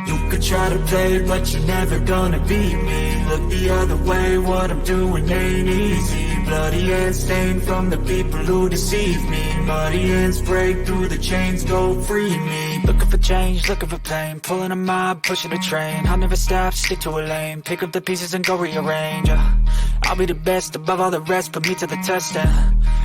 You could try to play, but you're never gonna beat me. Look the other way, what I'm doing ain't easy. Bloody hands stained from the people who deceive me. Muddy hands break through the chains, go free me. Looking for change, looking for pain. Pulling a mob, pushing a train. I'll never stop, stick to a lane. Pick up the pieces and go rearrange. I'll be the best above all the rest, put me to the test.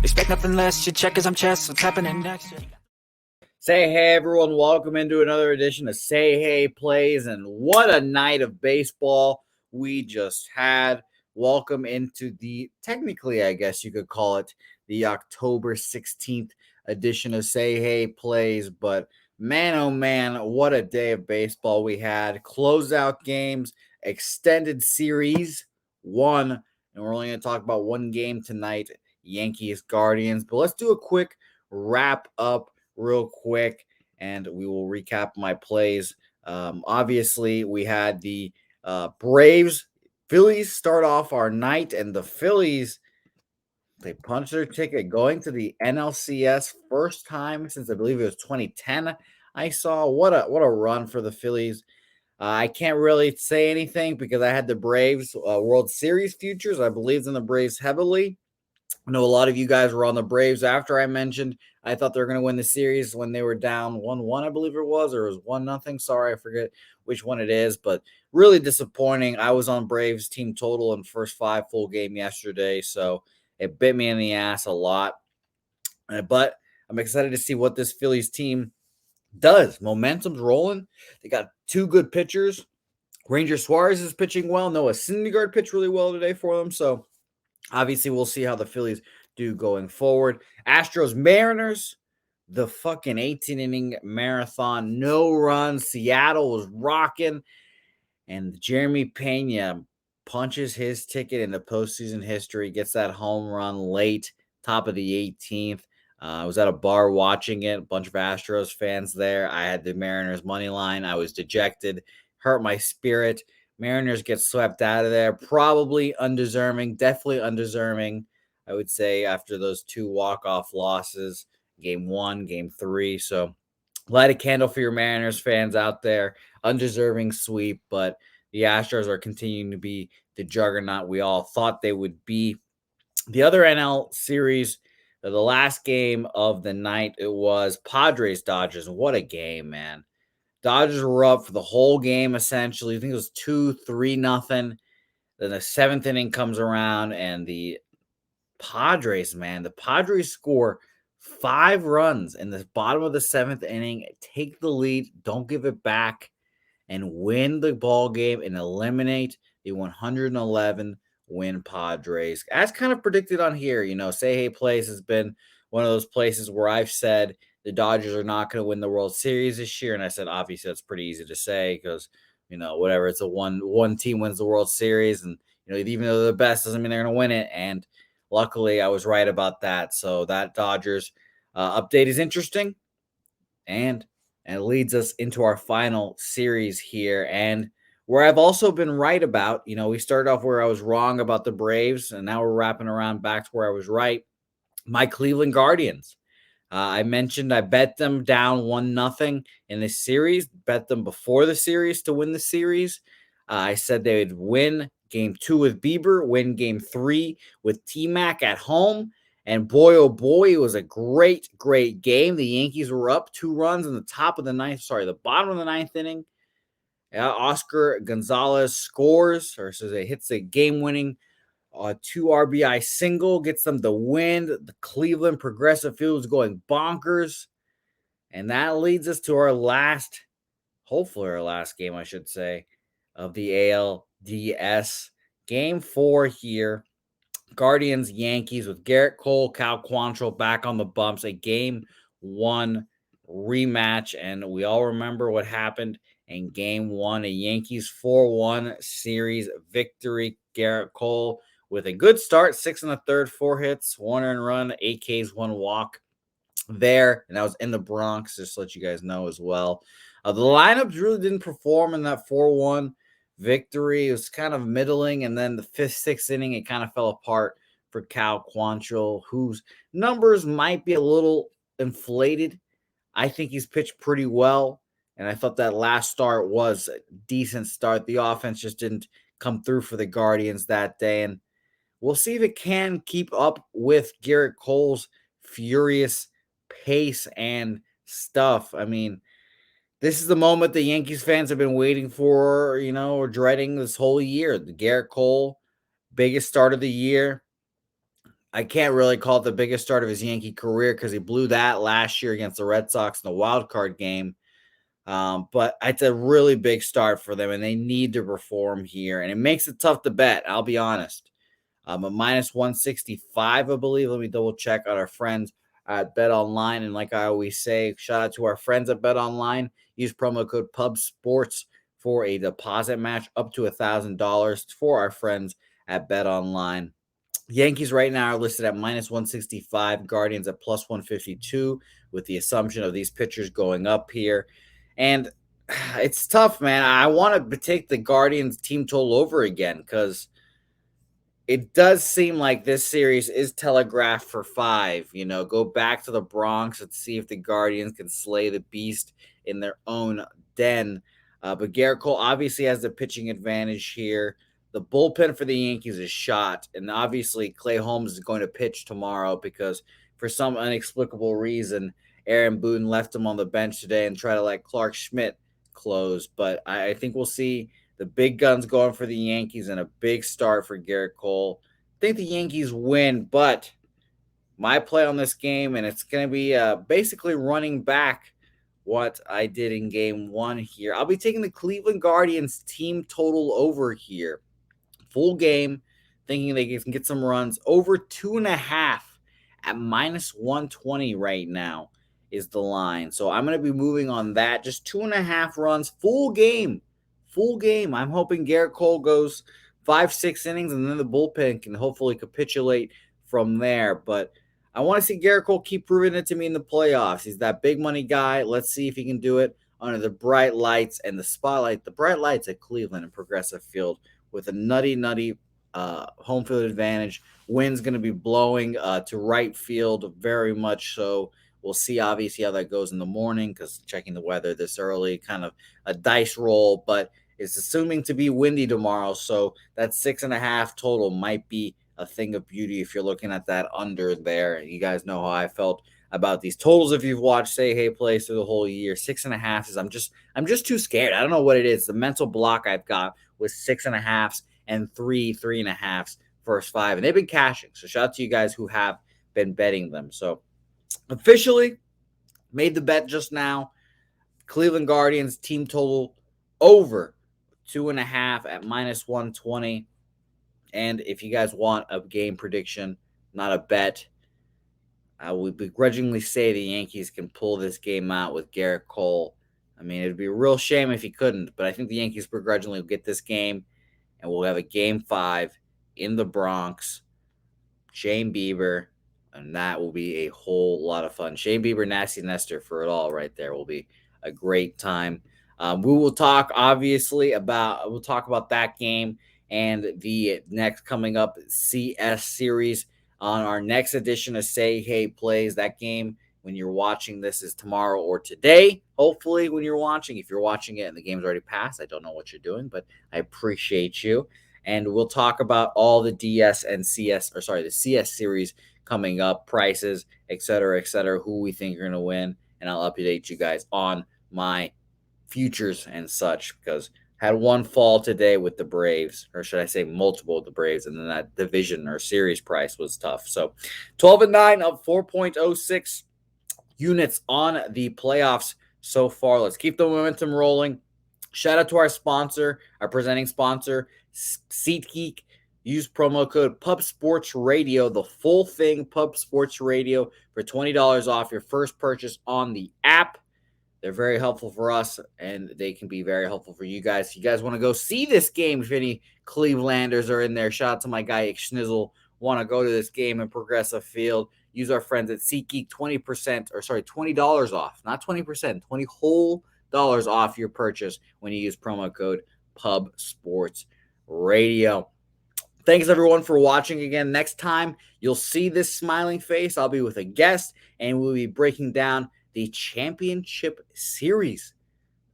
Expect nothing less, you check as I'm chess. What's happening next? Say hey everyone, welcome into another edition of Say Hey Plays, and what a night of baseball we just had. Welcome into the, technically I guess you could call it, the October 16th edition of Say Hey Plays, but man oh man, what a day of baseball we had. Closeout games, extended series, one, and we're only going to talk about one game tonight, Yankees Guardians, but let's do a quick wrap up real quick, and we will recap my plays. Obviously, we had the Braves, Phillies start off our night, and the Phillies, they punched their ticket going to the NLCS first time since I believe it was 2010. I saw what a run for the Phillies. I can't really say anything because I had the Braves World Series futures. I believed in the Braves heavily. I know a lot of you guys were on the Braves after I mentioned I thought they were going to win the series when they were down 1-1, I believe it was, or it was 1-0. Sorry, I forget which one it is, but really disappointing. I was on Braves team total in first 5 full game yesterday, so it bit me in the ass a lot. But I'm excited to see what this Phillies team does. Momentum's rolling. They got 2 good pitchers. Ranger Suarez is pitching well. Noah Syndergaard pitched really well today for them, so obviously, we'll see how the Phillies do going forward. Astros Mariners, the fucking 18-inning marathon, no runs. Seattle was rocking, and Jeremy Pena punches his ticket into postseason history, gets that home run late, top of the 18th. I was at a bar watching it, a bunch of Astros fans there. I had the Mariners money line. I was dejected, hurt my spirit. Mariners get swept out of there. Probably undeserving, definitely undeserving, I would say, after those 2 walk-off losses, game 1, game 3. So light a candle for your Mariners fans out there. Undeserving sweep, but the Astros are continuing to be the juggernaut we all thought they would be. The other NL series, the last game of the night, it was Padres-Dodgers. What a game, man. Dodgers were up for the whole game, essentially. I think it was 2-3-0. Then the 7th inning comes around, and the Padres score 5 runs in the bottom of the 7th inning, take the lead, don't give it back, and win the ball game and eliminate the 111-win Padres. As kind of predicted on here, Say Hey Plays has been one of those places where I've said the Dodgers are not going to win the World Series this year. And I said, obviously, that's pretty easy to say because, whatever, it's a one team wins the World Series. And, even though they're the best doesn't mean they're going to win it. And luckily, I was right about that. So that Dodgers update is interesting. And it leads us into our final series here. And where I've also been right about, we started off where I was wrong about the Braves. And now we're wrapping around back to where I was right. My Cleveland Guardians. I mentioned I bet them down 1-0 in this series, bet them before the series to win the series. I said they would win game 2 with Bieber, win game 3 with T-Mac at home. And boy, oh boy, it was a great, great game. The Yankees were up 2 runs in the the bottom of the 9th inning. Oscar Gonzalez scores, or says it hits a game-winning 2 RBI single, gets them the win. The Cleveland Progressive Field is going bonkers. And that leads us to hopefully our last game, I should say, of the ALDS. Game 4 here. Guardians, Yankees with Garrett Cole, Cal Quantrill back on the bumps. A game 1 rematch. And we all remember what happened in game 1. A Yankees 4-1 series victory. Garrett Cole with a good start, 6 1/3, 4 hits, 1 earned run, 8 Ks, 1 walk there. And that was in the Bronx, just to let you guys know as well. The lineups really didn't perform in that 4-1 victory. It was kind of middling. And then the 5th, 6th inning, it kind of fell apart for Cal Quantrill, whose numbers might be a little inflated. I think he's pitched pretty well, and I thought that last start was a decent start. The offense just didn't come through for the Guardians that day, and we'll see if it can keep up with Garrett Cole's furious pace and stuff. I mean, this is the moment the Yankees fans have been waiting for, or dreading this whole year. The Garrett Cole, biggest start of the year. I can't really call it the biggest start of his Yankee career because he blew that last year against the Red Sox in the wild card game. But it's a really big start for them, and they need to perform here. And it makes it tough to bet, I'll be honest. A minus 165, I believe. Let me double check on our friends at Bet Online. And like I always say, shout out to our friends at Bet Online. Use promo code PUBSPORTS for a deposit match up to $1,000 for our friends at Bet Online. Yankees right now are listed at minus 165, Guardians at plus 152, with the assumption of these pitchers going up here. And it's tough, man. I want to take the Guardians team total over again because it does seem like this series is telegraphed for 5. Go back to the Bronx and see if the Guardians can slay the beast in their own den. But Garrett Cole obviously has the pitching advantage here. The bullpen for the Yankees is shot, and obviously Clay Holmes is going to pitch tomorrow because for some inexplicable reason, Aaron Boone left him on the bench today and tried to let Clark Schmidt close. But I think we'll see the big guns going for the Yankees and a big start for Garrett Cole. I think the Yankees win, but my play on this game, and it's going to be basically running back what I did in game 1 here. I'll be taking the Cleveland Guardians team total over here. Full game, thinking they can get some runs. Over 2.5 at minus 120 right now is the line. So I'm going to be moving on that. Just 2.5 runs, full game. Full game. I'm hoping Garrett Cole goes 5-6 innings, and then the bullpen can hopefully capitulate from there. But I want to see Garrett Cole keep proving it to me in the playoffs. He's that big money guy. Let's see if he can do it under the bright lights and the spotlight. The bright lights at Cleveland and Progressive Field with a nutty home field advantage. Wind's going to be blowing to right field very much so. We'll see, obviously, how that goes in the morning because checking the weather this early, kind of a dice roll, but it's assuming to be windy tomorrow, so that 6.5 total might be a thing of beauty if you're looking at that under there. You guys know how I felt about these totals if you've watched Say Hey Plays through the whole year. 6.5 is I'm just too scared. I don't know what it is. The mental block I've got with 6.5s and 3.5s first 5, and they've been cashing. So shout out to you guys who have been betting them. So officially made the bet just now. Cleveland Guardians team total over 2.5 at minus 120. And if you guys want a game prediction, not a bet, I would begrudgingly say the Yankees can pull this game out with Garrett Cole. I mean, it'd be a real shame if he couldn't, but I think the Yankees begrudgingly will get this game, and we'll have a game 5 in the Bronx. Shane Bieber, and that will be a whole lot of fun. Shane Bieber, Nasty Nestor for it all right there will be a great time. We will talk, obviously, about that game and the next coming up CS series on our next edition of Say Hey Plays. That game, when you're watching this, is tomorrow or today, hopefully, when you're watching. If you're watching it and the game's already passed, I don't know what you're doing, but I appreciate you. And we'll talk about all the DS and CS, the CS series coming up, prices, et cetera, who we think are going to win. And I'll update you guys on my futures and such, because had one fall today with the Braves, or should I say multiple with the Braves, and then that division or series price was tough. So 12-9 up 4.06 units on the playoffs so far. Let's keep the momentum rolling. Shout out to our sponsor, our presenting sponsor, SeatGeek. Use promo code PubSportsRadio, the full thing, PubSportsRadio, for $20 off your first purchase on the app. They're very helpful for us, and they can be very helpful for you guys. If you guys want to go see this game, if any Clevelanders are in there, shout out to my guy, Schnizzle, want to go to this game in Progressive Field, use our friends at SeatGeek, $20 off, not 20%, $20 whole dollars off your purchase when you use promo code PubSportsRadio. thanks everyone for watching again. Next time you'll see this smiling face, I'll be with a guest and we'll be breaking down the championship series.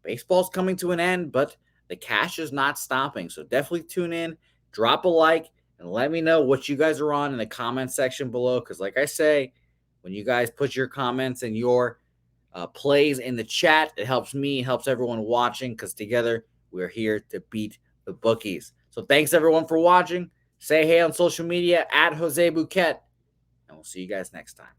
Baseball's coming to an end, but the cash is not stopping. So definitely tune in, drop a like, and let me know what you guys are on in the comment section below. Because like I say, when you guys put your comments and your plays in the chat, it helps me, helps everyone watching, because together we're here to beat the bookies. So thanks everyone for watching. Say hey on social media at Jose Bouquett, and we'll see you guys next time.